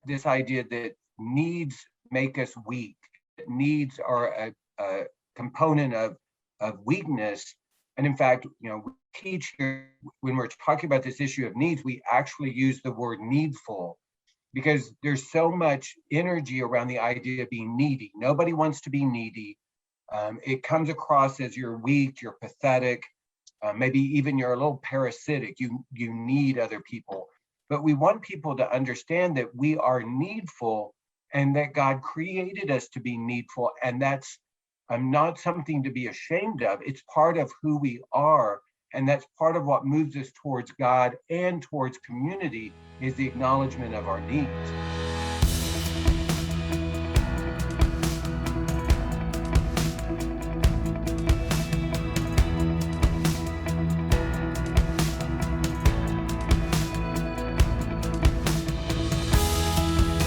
this idea that needs make us weak. Needs are a component of weakness. And in fact, we teach here, when we're talking about this issue of needs, we actually use the word needful, because there's so much energy around the idea of being needy. Nobody wants to be needy. It comes across as you're weak, you're pathetic, maybe even you're a little parasitic. You need other people. But we want people to understand that we are needful and that God created us to be needful. And that's not something to be ashamed of. It's part of who we are. And that's part of what moves us towards God and towards community, is the acknowledgement of our needs.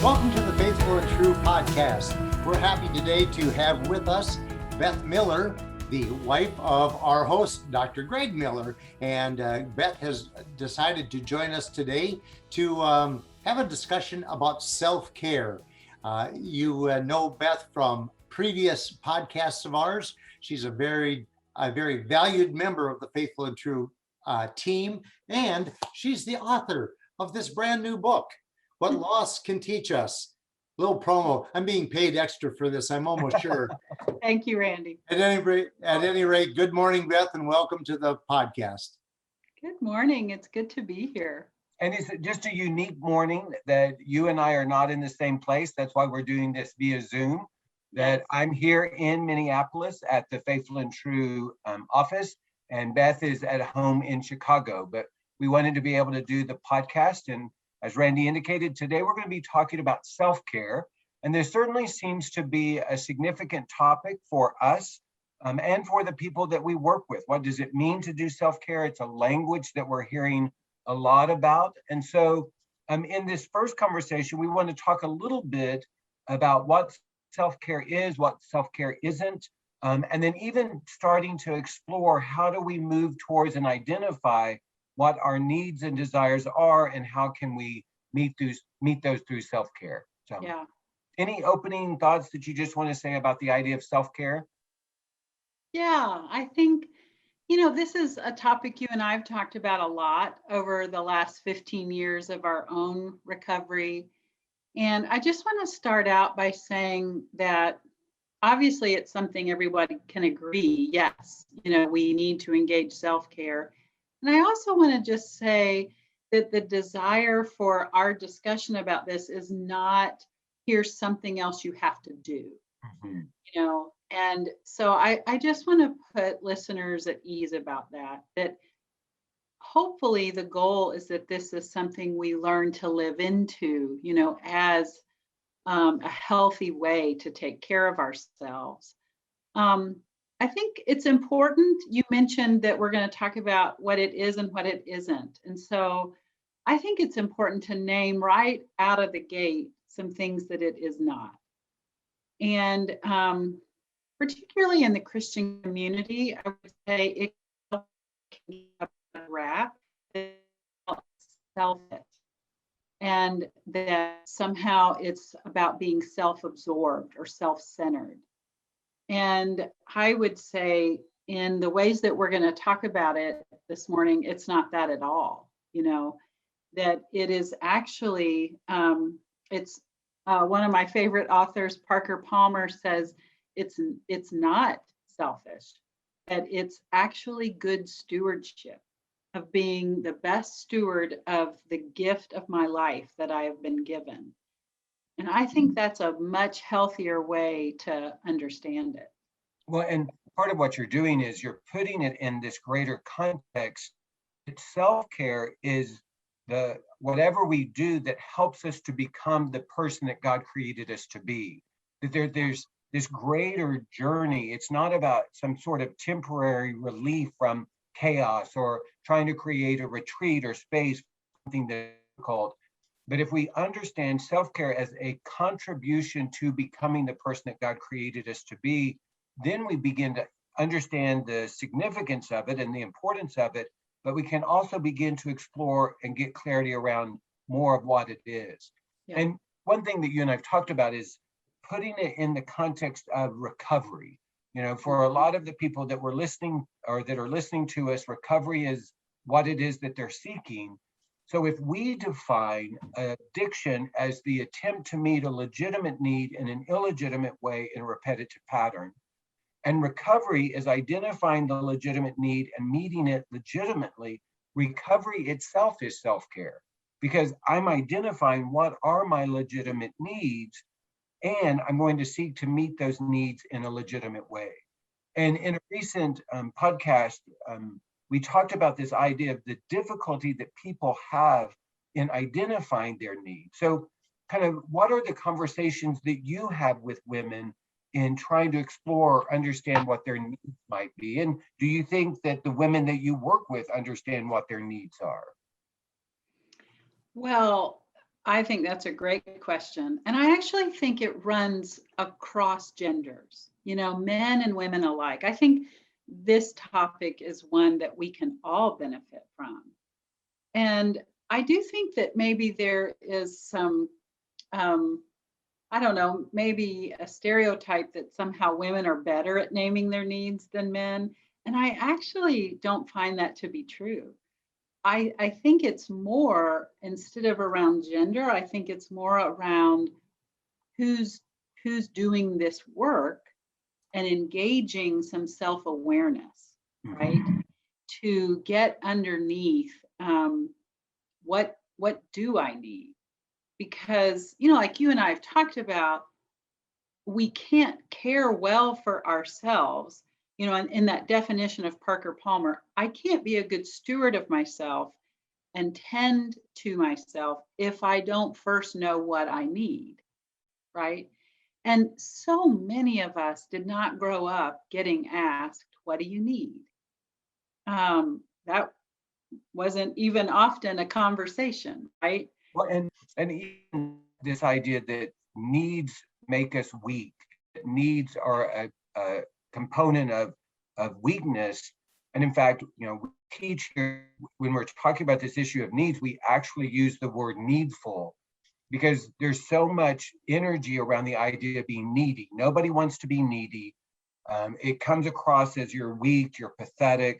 Welcome to the Faithful and True podcast. We're happy today to have with us Beth Miller, the wife of our host, Dr. Greg Miller. And Beth has decided to join us today to have a discussion about self-care. You know Beth from previous podcasts of ours. She's a very valued member of the Faithful and True team, and she's the author of this brand new book, What Loss Can Teach Us. Little promo. I'm being paid extra for this, I'm almost sure. Thank you, Randy. At any rate, good morning, Beth, and welcome to the podcast. Good morning. It's good to be here. And it's just a unique morning that you and I are not in the same place. That's why we're doing this via Zoom. That I'm here in Minneapolis at the Faithful and True office, and Beth is at home in Chicago. But we wanted to be able to do the podcast, and as Randy indicated, today we're going to be talking about self-care, and there certainly seems to be a significant topic for us and for the people that we work with. What does it mean to do self-care? It's a language that we're hearing a lot about. And so in this first conversation, we want to talk a little bit about what self-care is, what self-care isn't, and then even starting to explore how do we move towards and identify what our needs and desires are, and how can we meet those through self-care. So, any opening thoughts that you just want to say about the idea of self-care? Yeah, I think, this is a topic you and I have talked about a lot over the last 15 years of our own recovery. And I just want to start out by saying that obviously it's something everybody can agree. Yes, we need to engage self-care. And I also want to just say that the desire for our discussion about this is not, here's something else you have to do, And so I just want to put listeners at ease about that hopefully the goal is that this is something we learn to live into, as a healthy way to take care of ourselves. I think it's important. You mentioned that we're going to talk about what it is and what it isn't. And so I think it's important to name right out of the gate some things that it is not. And particularly in the Christian community, I would say it can be a rap selfish, and that somehow it's about being self-absorbed or self-centered. And I would say in the ways that we're going to talk about it this morning, it's not that at all, that it is actually, it's one of my favorite authors, Parker Palmer, says it's not selfish, that it's actually good stewardship of being the best steward of the gift of my life that I have been given. And I think that's a much healthier way to understand it. Well, and part of what you're doing is you're putting it in this greater context. Self-care is whatever we do that helps us to become the person that God created us to be. That there's this greater journey. It's not about some sort of temporary relief from chaos or trying to create a retreat or space, something that's difficult. But if we understand self-care as a contribution to becoming the person that God created us to be, then we begin to understand the significance of it and the importance of it, but we can also begin to explore and get clarity around more of what it is. Yeah. one thing that you and I've talked about is putting it in the context of recovery. For a lot of the people that were listening or that are listening to us, recovery is what it is that they're seeking. So if we define addiction as the attempt to meet a legitimate need in an illegitimate way in a repetitive pattern, and recovery is identifying the legitimate need and meeting it legitimately, recovery itself is self-care, because I'm identifying what are my legitimate needs, and I'm going to seek to meet those needs in a legitimate way. And in a recent podcast, we talked about this idea of the difficulty that people have in identifying their needs. So kind of what are the conversations that you have with women in trying to explore or understand what their needs might be? And do you think that the women that you work with understand what their needs are? Well, I think that's a great question. And I actually think it runs across genders, men and women alike. I think this topic is one that we can all benefit from. And I do think that maybe there is some, I don't know, maybe a stereotype that somehow women are better at naming their needs than men. And I actually don't find that to be true. I think it's more, instead of around gender, I think it's more around who's doing this work and engaging some self-awareness, right? To get underneath what do I need? Because, like you and I have talked about, we can't care well for ourselves. In that definition of Parker Palmer, I can't be a good steward of myself and tend to myself if I don't first know what I need, right? And so many of us did not grow up getting asked, what do you need? That wasn't even often a conversation, right? Well, and even this idea that needs make us weak, needs are a component of weakness. And in fact, we teach here, when we're talking about this issue of needs, we actually use the word needful, because there's so much energy around the idea of being needy. Nobody wants to be needy. It comes across as you're weak, you're pathetic,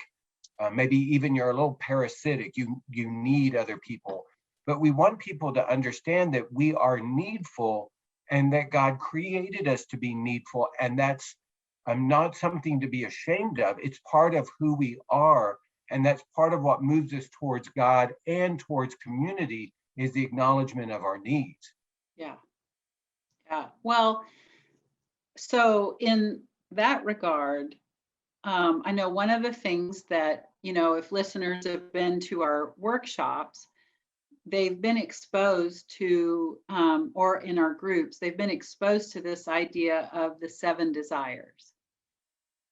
maybe even you're a little parasitic. You need other people. But we want people to understand that we are needful and that God created us to be needful. And that's not something to be ashamed of. It's part of who we are. And that's part of what moves us towards God and towards community, is the acknowledgement of our needs. Yeah. Well, so in that regard, I know one of the things that, if listeners have been to our workshops, they've been exposed to, or in our groups, they've been exposed to this idea of the 7 desires.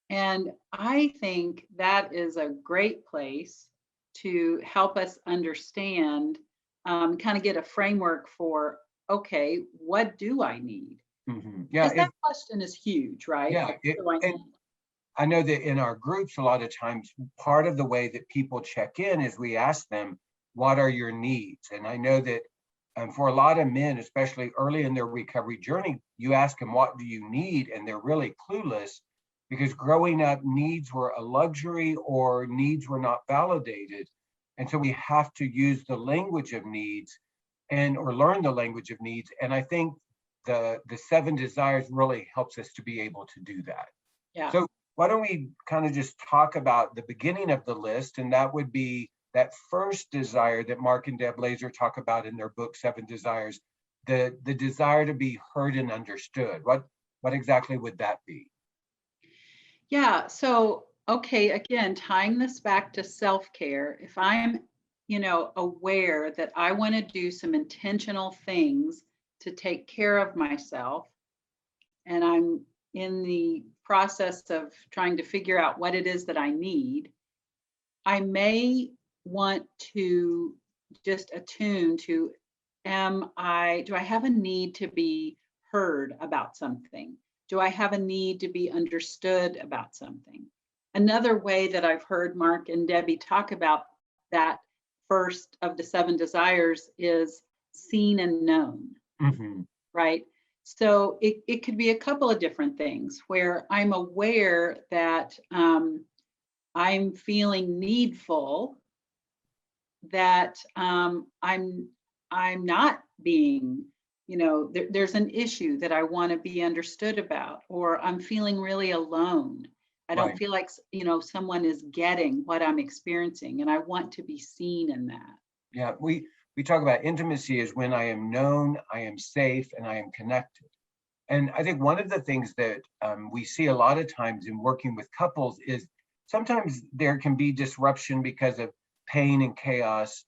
And I think that is a great place to help us understand, kind of get a framework for, okay, what do I need? Yeah, because that question is huge, right? yeah. What do I And need? I know that in our groups, a lot of times, part of the way that people check in is we ask them, what are your needs? And I know that for a lot of men, especially early in their recovery journey, you ask them, what do you need? And they're really clueless, because growing up, needs were a luxury or needs were not validated. And so we have to use the language of needs or learn the language of needs. And I think the 7 desires really helps us to be able to do that. Yeah. So why don't we kind of just talk about the beginning of the list, and that would be that first desire that Mark and Deb Laser talk about in their book, 7 Desires, the desire to be heard and understood. What exactly would that be? Yeah. So, okay, again, tying this back to self-care, if I'm, aware that I want to do some intentional things to take care of myself, and I'm in the process of trying to figure out what it is that I need, I may want to just attune to, do I have a need to be heard about something? Do I have a need to be understood about something? Another way that I've heard Mark and Debbie talk about that first of the 7 desires is seen and known. Mhm. right? So it could be a couple of different things where I'm aware that I'm feeling needful, that I'm not being, there's an issue that I want to be understood about, or I'm feeling really alone. I don't Right. feel like someone is getting what I'm experiencing, and I want to be seen in that. Yeah. We talk about intimacy is when I am known, I am safe, and I am connected. And I think one of the things that we see a lot of times in working with couples is sometimes there can be disruption because of pain and chaos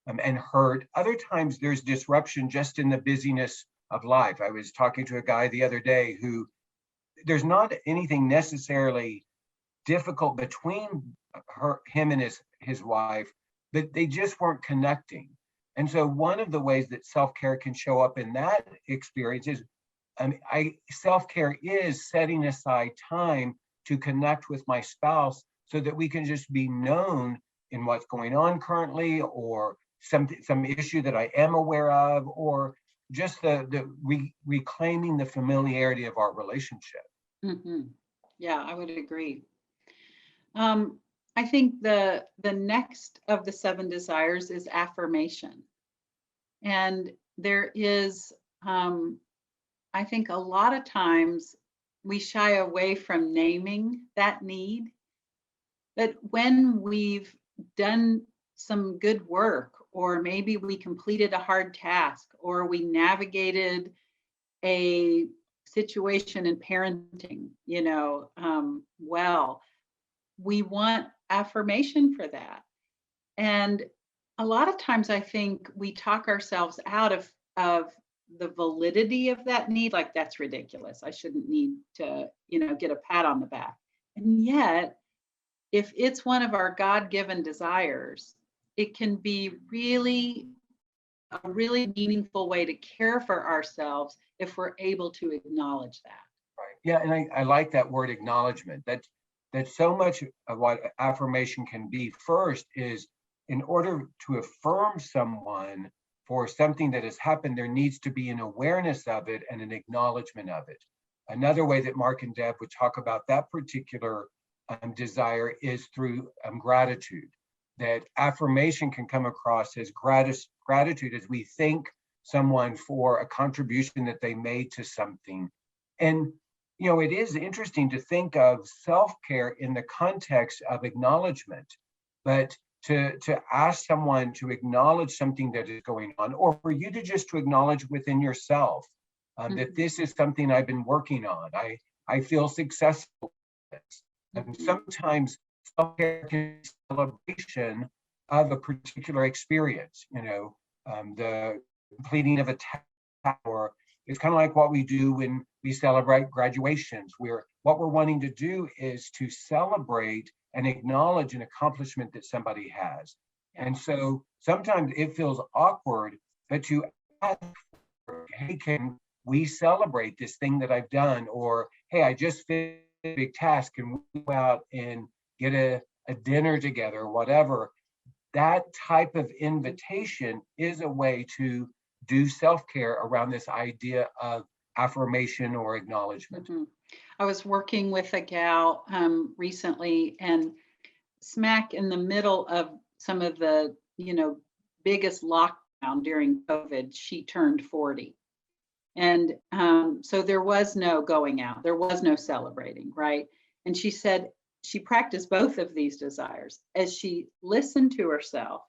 and hurt. Other times there's disruption just in the busyness of life. I was talking to a guy the other day who there's not anything necessarily difficult between him and his wife, but they just weren't connecting. And so one of the ways that self-care can show up in that experience is I self-care is setting aside time to connect with my spouse so that we can just be known in what's going on currently, or some issue that I am aware of, or just reclaiming the familiarity of our relationship. Hmm. Yeah, I would agree. Um, I think the next of the seven desires is affirmation. And there is, I think a lot of times we shy away from naming that need. But when we've done some good work, or maybe we completed a hard task, or we navigated a situation in parenting, well, we want affirmation for that. And a lot of times I think we talk ourselves out of the validity of that need, like that's ridiculous. I shouldn't need to, get a pat on the back. And yet, if it's one of our God-given desires, it can be a really meaningful way to care for ourselves if we're able to acknowledge that. Right. Yeah, and I like that word acknowledgement. That's so much of what affirmation can be. First is in order to affirm someone for something that has happened, there needs to be an awareness of it and an acknowledgement of it. Another way that Mark and Deb would talk about that particular desire is through gratitude. That affirmation can come across as gratitude as we thank someone for a contribution that they made to something. And it is interesting to think of self-care in the context of acknowledgement, but to ask someone to acknowledge something that is going on, or for you to just to acknowledge within yourself that this is something I've been working on. I feel successful with this. And sometimes self-care can be a celebration of a particular experience, the completing of a task, or it's kind of like what we do when we celebrate graduations, where what we're wanting to do is to celebrate and acknowledge an accomplishment that somebody has. And so sometimes it feels awkward, but to ask, hey, can we celebrate this thing that I've done? Or, hey, I just finished a big task, and we go out and get a dinner together, or whatever. That type of invitation is a way to do self-care around this idea of affirmation or acknowledgement. Mm-hmm. I was working with a gal recently, and smack in the middle of some of the, biggest lockdown during COVID, she turned 40. And so there was no going out, there was no celebrating, right? And she said she practiced both of these desires. As she listened to herself,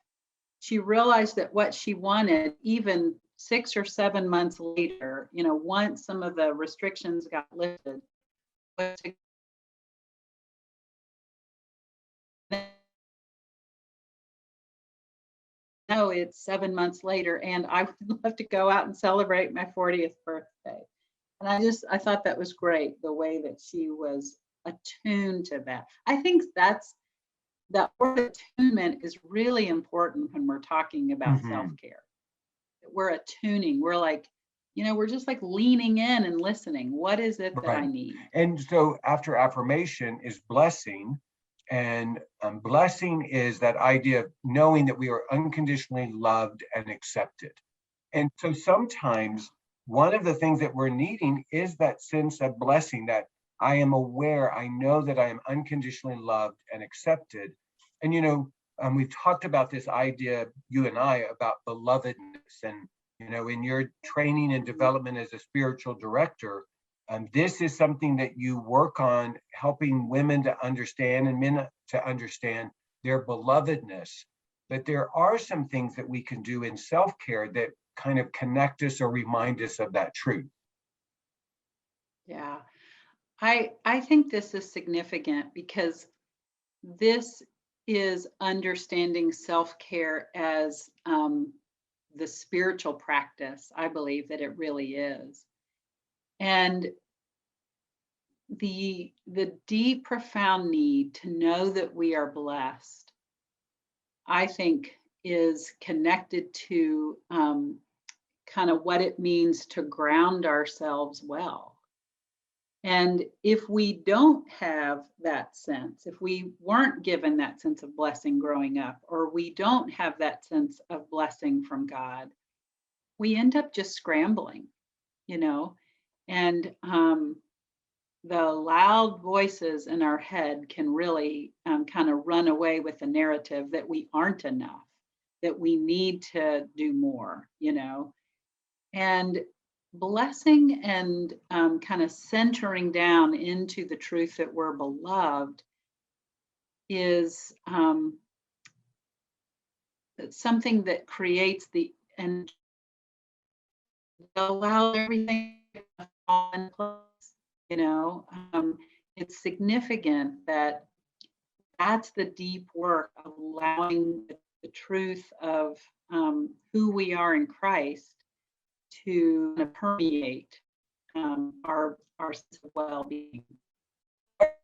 she realized that what she wanted, even 6 or 7 months later, once some of the restrictions got lifted, was to know it's 7 months later and I would love to go out and celebrate my 40th birthday. And I thought that was great, the way that she was attuned to that. I think that word attunement is really important when we're talking about self-care. We're attuning, we're like, we're just like leaning in and listening. What is it that I need? And so after affirmation is blessing. And blessing is that idea of knowing that we are unconditionally loved and accepted. And so sometimes one of the things that we're needing is that sense of blessing, that I am aware, I know that I am unconditionally loved and accepted. And, we've talked about this idea, you and I, about belovedness. And, in your training and development as a spiritual director, this is something that you work on, helping women to understand and men to understand their belovedness. But there are some things that we can do in self-care that kind of connect us or remind us of that truth. Yeah. I think this is significant because this is understanding self-care as the spiritual practice. I believe that it really is. And the deep, profound need to know that we are blessed, I think, is connected to kind of what it means to ground ourselves well. And if we don't have that sense, if we weren't given that sense of blessing growing up, or we don't have that sense of blessing from God, we end up just scrambling, and the loud voices in our head can really kind of run away with the narrative that we aren't enough, that we need to do more, and blessing and kind of centering down into the truth that we're beloved is something that creates and allows everything to fall in place. It's significant that that's the deep work of allowing the truth of who we are in Christ to permeate our sense of well-being.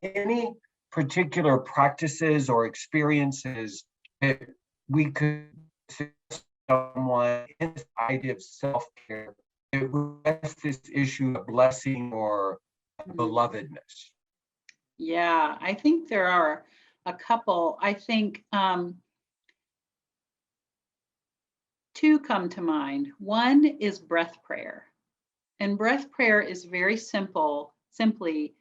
Any particular practices or experiences that we could someone in this idea of self-care that would address this issue of blessing or belovedness? Yeah, I think there are a couple. I think two come to mind. One is breath prayer. And breath prayer is very simply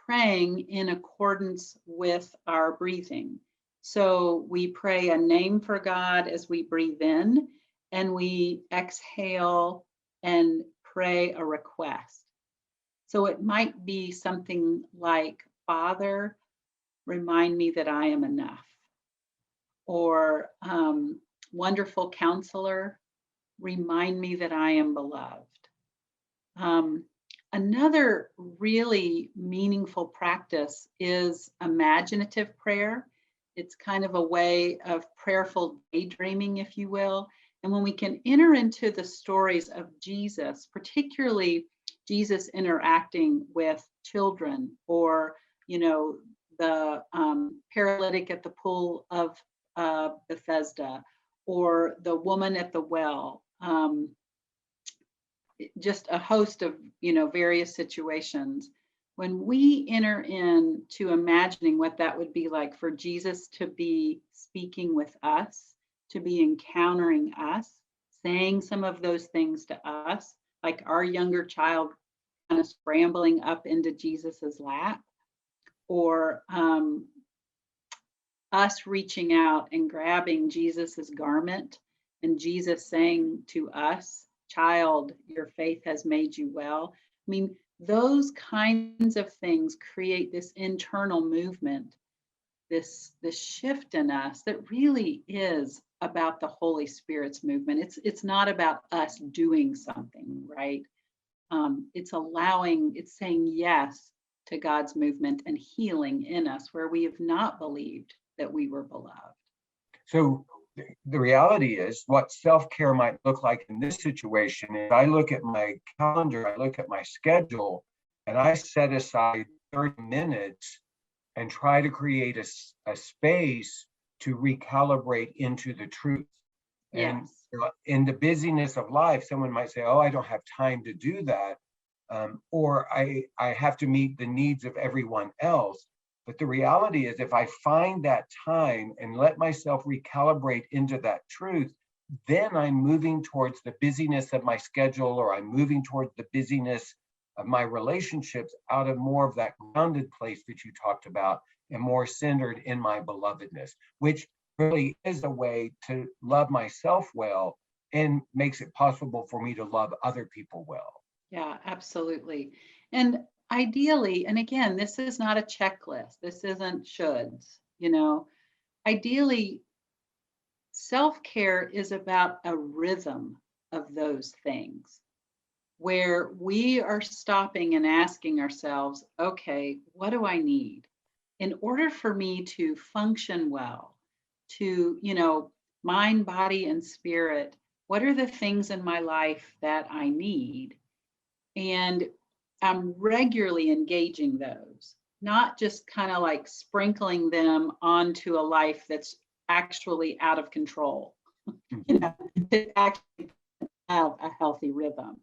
praying in accordance with our breathing. So we pray a name for God as we breathe in, and we exhale and pray a request. So it might be something like, Father, remind me that I am enough. Or wonderful counselor, remind me that I am beloved. Another really meaningful practice is imaginative prayer. It's kind of a way of prayerful daydreaming, if you will. And when we can enter into the stories of Jesus, particularly Jesus interacting with children, or, the paralytic at the pool of Bethesda, or the woman at the well, just a host of various situations. When we enter into imagining what that would be like for Jesus to be speaking with us, to be encountering us, saying some of those things to us, like our younger child kind of scrambling up into Jesus's lap, or us reaching out and grabbing Jesus's garment, and Jesus saying to us, child, your faith has made you well. I mean, those kinds of things create this internal movement, this shift in us that really is about the Holy Spirit's movement. It's not about us doing something, right? It's saying yes to God's movement and healing in us where we have not believed that we were beloved. So the reality is, what self-care might look like in this situation is, I look at my calendar, I look at my schedule, and I set aside 30 minutes and try to create a space to recalibrate into the truth. And in the busyness of life, someone might say, oh, I don't have time to do that. Or I have to meet the needs of everyone else. But the reality is, if I find that time and let myself recalibrate into that truth, then I'm moving towards the busyness of my schedule, or I'm moving towards the busyness of my relationships out of more of that grounded place that you talked about and more centered in my belovedness, which really is a way to love myself well and makes it possible for me to love other people well. Yeah, absolutely. And ideally, and again, this is not a checklist. This isn't shoulds, ideally, self-care is about a rhythm of those things where we are stopping and asking ourselves, okay, what do I need in order for me to function well, to, mind, body, and spirit? What are the things in my life that I need? And I'm regularly engaging those, not just kind of like sprinkling them onto a life that's actually out of control, to actually have a healthy rhythm.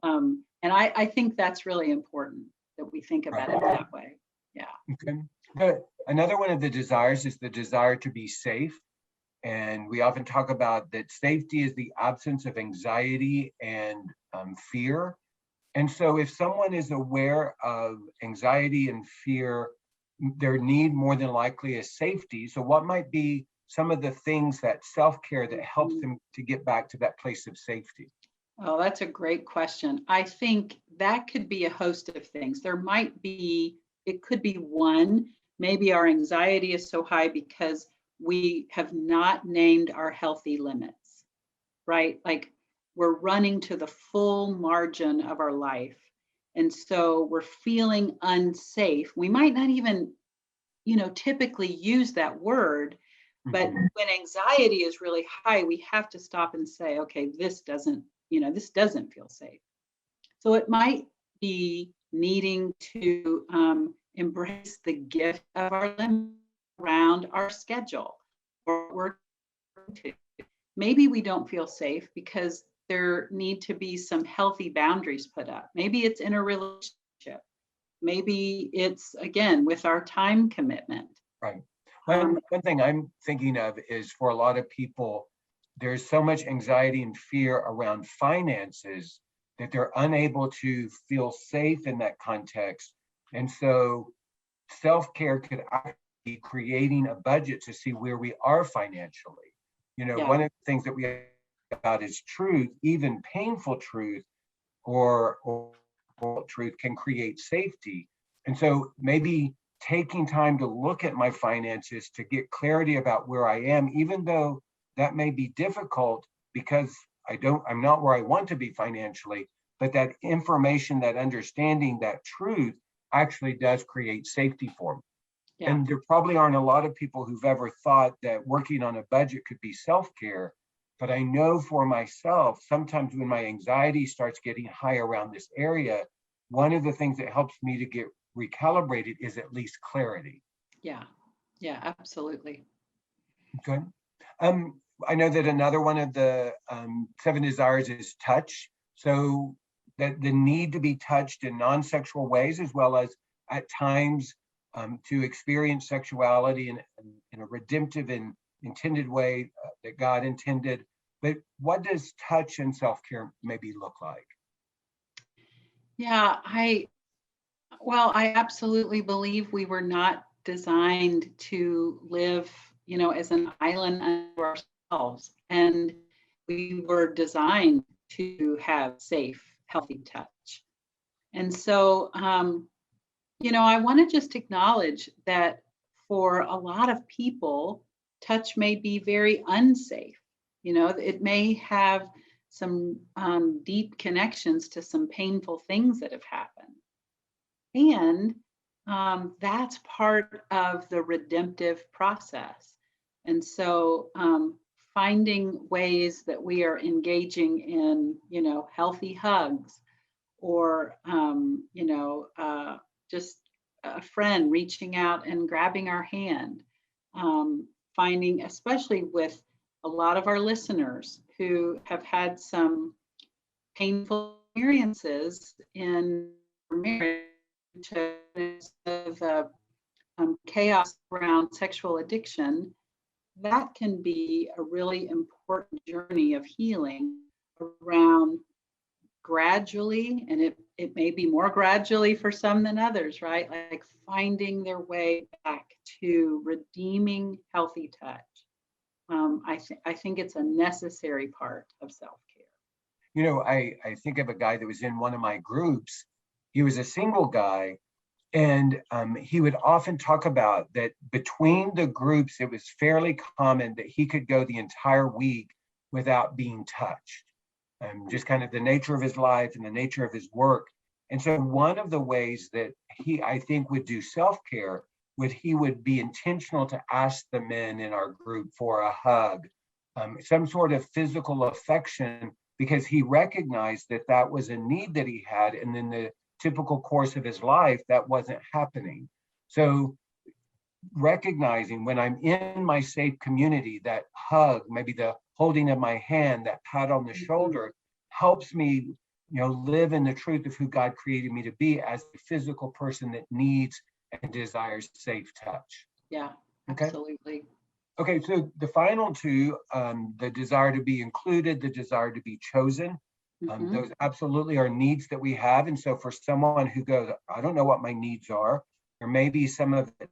And I think that's really important that we think about it that way. Yeah. Okay. Another one of the desires is the desire to be safe. And we often talk about that safety is the absence of anxiety and fear. And so if someone is aware of anxiety and fear, their need more than likely is safety. So what might be some of the things that self-care that helps them to get back to that place of safety? Oh, that's a great question. I think that could be a host of things. It could be one, maybe our anxiety is so high because we have not named our healthy limits, right? Like we're running to the full margin of our life. And so we're feeling unsafe. We might not even, typically use that word, but when anxiety is really high, we have to stop and say, okay, this doesn't feel safe. So it might be needing to embrace the gift of our limit around our schedule, or we're to. Maybe we don't feel safe because there need to be some healthy boundaries put up. Maybe it's in a relationship. Maybe it's, again, with our time commitment. Right. One thing I'm thinking of is for a lot of people, there's so much anxiety and fear around finances that they're unable to feel safe in that context. And so self-care could actually be creating a budget to see where we are financially. One of the things that we about is truth, even painful truth or truth can create safety. And so maybe taking time to look at my finances to get clarity about where I am, even though that may be difficult because I'm not where I want to be financially, but that information, that understanding, that truth actually does create safety for me. Yeah. And there probably aren't a lot of people who've ever thought that working on a budget could be self-care. But I know for myself, sometimes when my anxiety starts getting high around this area, one of the things that helps me to get recalibrated is at least clarity. Yeah, absolutely. Okay. I know that another one of the 7 desires is touch. So that the need to be touched in non-sexual ways, as well as at times to experience sexuality in a redemptive and intended way that God intended. But what does touch and self-care maybe look like? Yeah, I absolutely believe we were not designed to live, as an island unto ourselves. And we were designed to have safe, healthy touch. And so, I want to just acknowledge that for a lot of people, touch may be very unsafe. It may have some deep connections to some painful things that have happened. And that's part of the redemptive process. And so finding ways that we are engaging in, healthy hugs, or, just a friend reaching out and grabbing our hand, finding, especially with a lot of our listeners who have had some painful experiences in marriage, of chaos around sexual addiction, that can be a really important journey of healing around gradually, and it may be more gradually for some than others, right? Like finding their way back to redeeming healthy touch. I think it's a necessary part of self-care. I think of a guy that was in one of my groups. He was a single guy, and he would often talk about that between the groups, it was fairly common that he could go the entire week without being touched. Just kind of the nature of his life and the nature of his work. And so one of the ways that he, I think, would do self-care he would be intentional to ask the men in our group for a hug, some sort of physical affection, because he recognized that that was a need that he had. And in the typical course of his life, that wasn't happening. So recognizing when I'm in my safe community, that hug, maybe the holding of my hand, that pat on the shoulder, helps me, live in the truth of who God created me to be as a physical person that needs and desires safe touch. Yeah, okay? Absolutely. Okay, so the final two, the desire to be included, the desire to be chosen, those absolutely are needs that we have. And so for someone who goes, I don't know what my needs are, or maybe some of it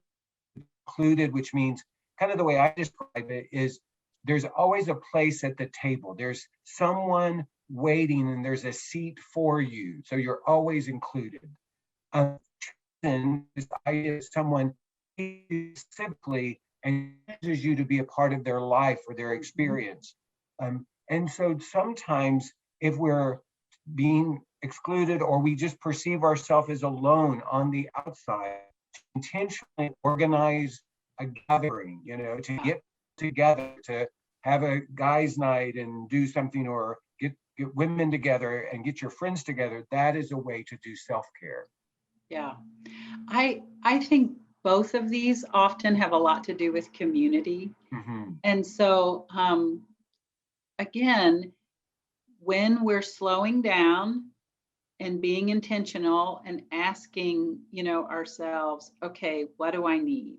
included, which means kind of the way I describe it is there's always a place at the table. There's someone waiting and there's a seat for you. So you're always included. Then this idea of someone simply encourages you to be a part of their life or their experience. And so sometimes if we're being excluded or we just perceive ourselves as alone on the outside, intentionally organize a gathering, to get together, to have a guys' night and do something, or get women together and get your friends together, that is a way to do self-care. Yeah. I think both of these often have a lot to do with community. And so, again, when we're slowing down and being intentional and asking, ourselves, okay, what do I need?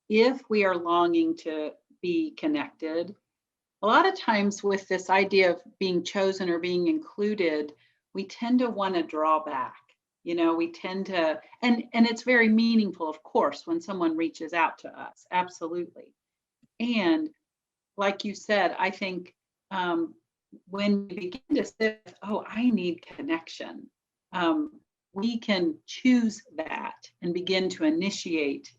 If we are longing to be connected, a lot of times with this idea of being chosen or being included, we tend to want to draw back. We tend to, and it's very meaningful, of course, when someone reaches out to us. Absolutely. And like you said, I think when we begin to say, oh, I need connection, we can choose that and begin to initiate,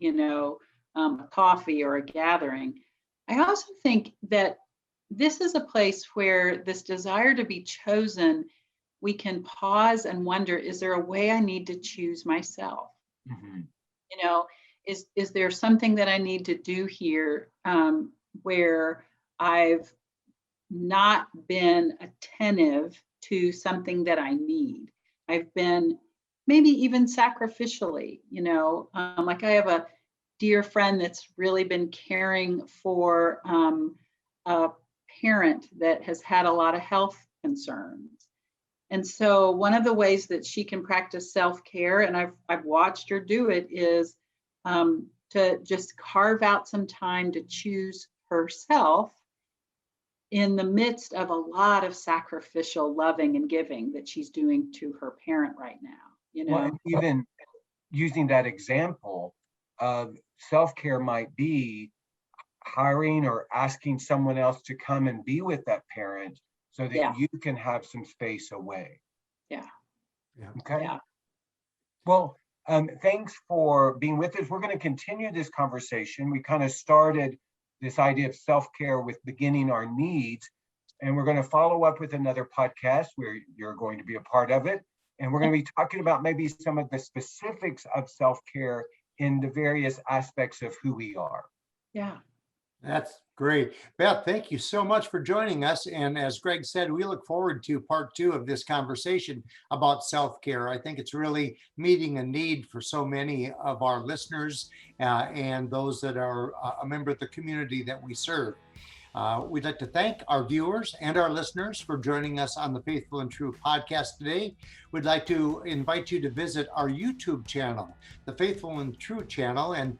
a coffee or a gathering. I also think that this is a place where this desire to be chosen, we can pause and wonder, is there a way I need to choose myself? Is there something that I need to do here where I've not been attentive to something that I need? I've been maybe even sacrificially, like I have a dear friend that's really been caring for a parent that has had a lot of health concerns. And so one of the ways that she can practice self-care, and I've watched her do it, is to just carve out some time to choose herself in the midst of a lot of sacrificial loving and giving that she's doing to her parent right now. Well, and even using that example of self-care might be hiring or asking someone else to come and be with that parent so that you can have some space away. Yeah. Okay. Yeah. Well, thanks for being with us. We're going to continue this conversation. We kind of started this idea of self-care with beginning our needs, and we're going to follow up with another podcast where you're going to be a part of it. And we're going to be talking about maybe some of the specifics of self-care in the various aspects of who we are. Yeah. That's great. Beth, thank you so much for joining us. And as Greg said, we look forward to part 2 of this conversation about self-care. I think it's really meeting a need for so many of our listeners and those that are a member of the community that we serve. We'd like to thank our viewers and our listeners for joining us on the Faithful and True podcast today. We'd like to invite you to visit our YouTube channel, the Faithful and True channel, and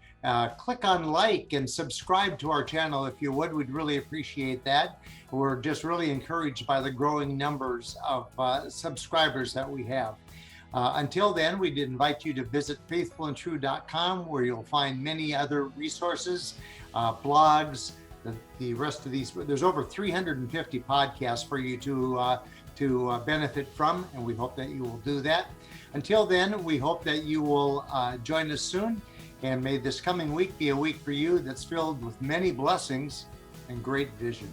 click on like and subscribe to our channel if you would. We'd really appreciate that. We're just really encouraged by the growing numbers of subscribers that we have. Until then, we'd invite you to visit faithfulandtrue.com, where you'll find many other resources, blogs, the rest of these. There's over 350 podcasts for you to benefit from, and we hope that you will do that. Until then, we hope that you will join us soon, and may this coming week be a week for you that's filled with many blessings and great vision.